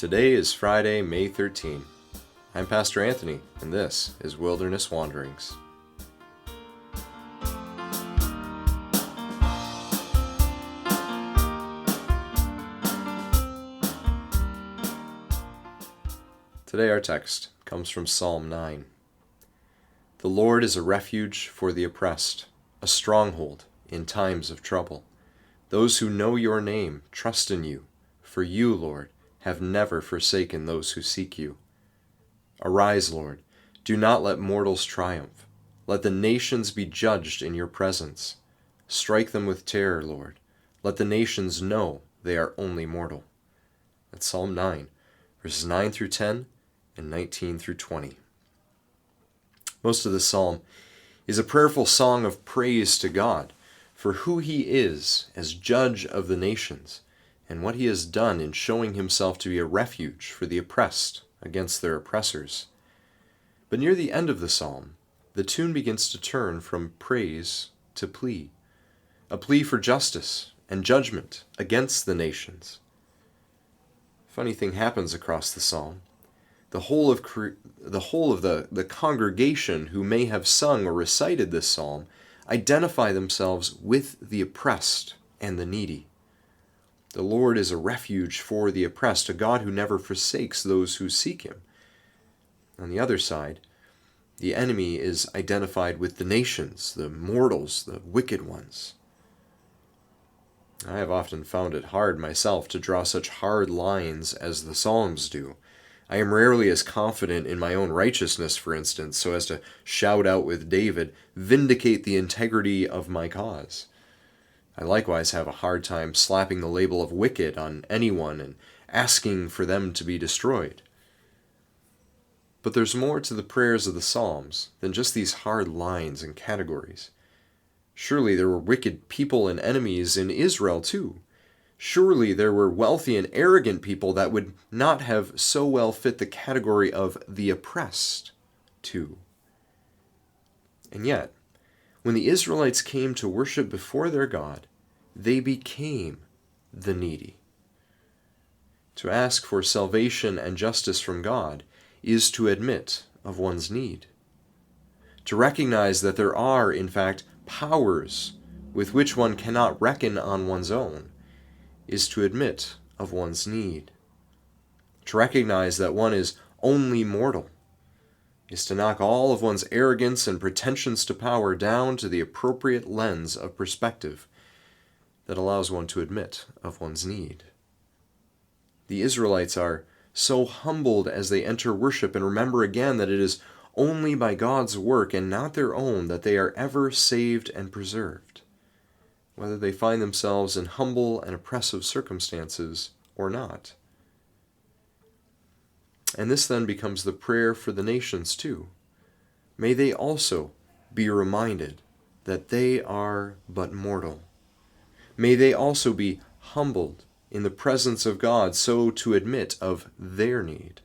Today is Friday, May 13. I'm Pastor Anthony, and this is Wilderness Wanderings. Today our text comes from Psalm 9. The Lord is a refuge for the oppressed, a stronghold in times of trouble. Those who know your name trust in you, for you, Lord, have never forsaken those who seek you. Arise, Lord, do not let mortals triumph. Let the nations be judged in your presence. Strike them with terror, Lord. Let the nations know they are only mortal. That's Psalm 9, verses 9 through 10 and 19 through 20. Most of the psalm is a prayerful song of praise to God for who he is as judge of the nations, and what he has done in showing himself to be a refuge for the oppressed against their oppressors. But near the end of the psalm, the tune begins to turn from praise to plea, a plea for justice and judgment against the nations. Funny thing happens across the psalm. The whole of the congregation who may have sung or recited this psalm identify themselves with the oppressed and the needy. The Lord is a refuge for the oppressed, a God who never forsakes those who seek him. On the other side, the enemy is identified with the nations, the mortals, the wicked ones. I have often found it hard myself to draw such hard lines as the Psalms do. I am rarely as confident in my own righteousness, for instance, so as to shout out with David, "Vindicate the integrity of my cause." I likewise have a hard time slapping the label of wicked on anyone and asking for them to be destroyed. But there's more to the prayers of the Psalms than just these hard lines and categories. Surely there were wicked people and enemies in Israel too. Surely there were wealthy and arrogant people that would not have so well fit the category of the oppressed too. And yet, when the Israelites came to worship before their God, they became the needy. To ask for salvation and justice from God is to admit of one's need. To recognize that there are, in fact, powers with which one cannot reckon on one's own is to admit of one's need. To recognize that one is only mortal is to knock all of one's arrogance and pretensions to power down to the appropriate lens of perspective that allows one to admit of one's need. The Israelites are so humbled as they enter worship and remember again that it is only by God's work and not their own that they are ever saved and preserved, whether they find themselves in humble and oppressive circumstances or not. And this then becomes the prayer for the nations too. May they also be reminded that they are but mortal. May they also be humbled in the presence of God so to admit of their need.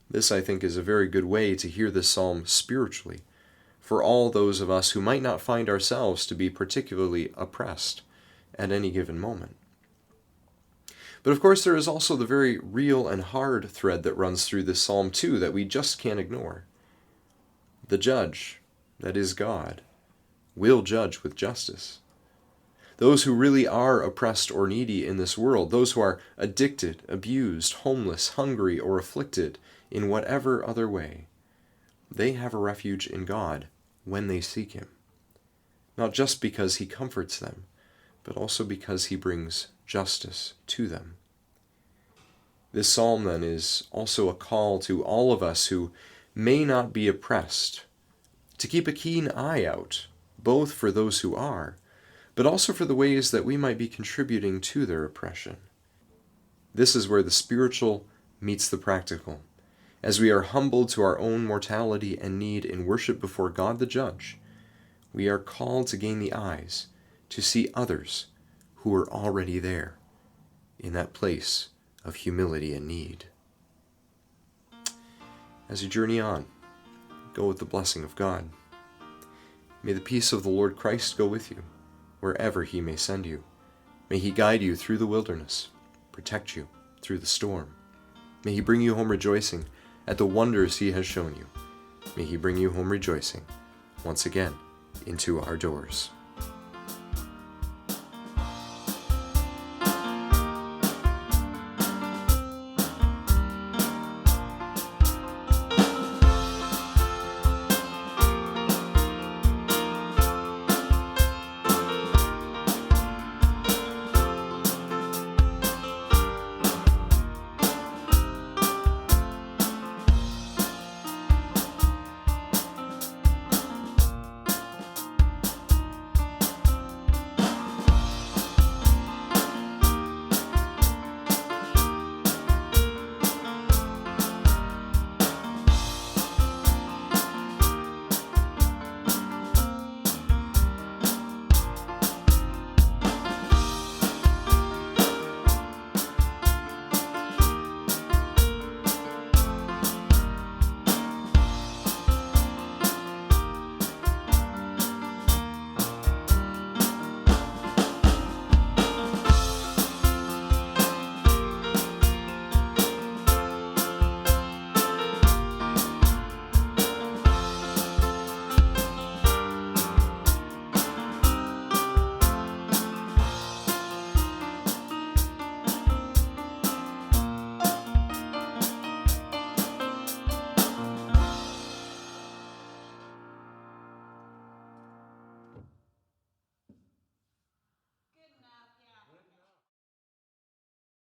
This, I think, is a very good way to hear this psalm spiritually for all those of us who might not find ourselves to be particularly oppressed at any given moment. But of course there is also the very real and hard thread that runs through this psalm too that we just can't ignore. The judge, that is God, will judge with justice. Those who really are oppressed or needy in this world, those who are addicted, abused, homeless, hungry, or afflicted in whatever other way, they have a refuge in God when they seek him. Not just because he comforts them, but also because he brings justice to them. This psalm then is also a call to all of us who may not be oppressed to keep a keen eye out, both for those who are, but also for the ways that we might be contributing to their oppression. This is where the spiritual meets the practical. As we are humbled to our own mortality and need in worship before God the Judge, we are called to gain the eyes to see others who are already there in that place of humility and need. As you journey on, go with the blessing of God. May the peace of the Lord Christ go with you wherever he may send you. May he guide you through the wilderness, protect you, through the storm. May He bring you home rejoicing at the wonders He has shown you. May He bring you home rejoicing once again into our doors.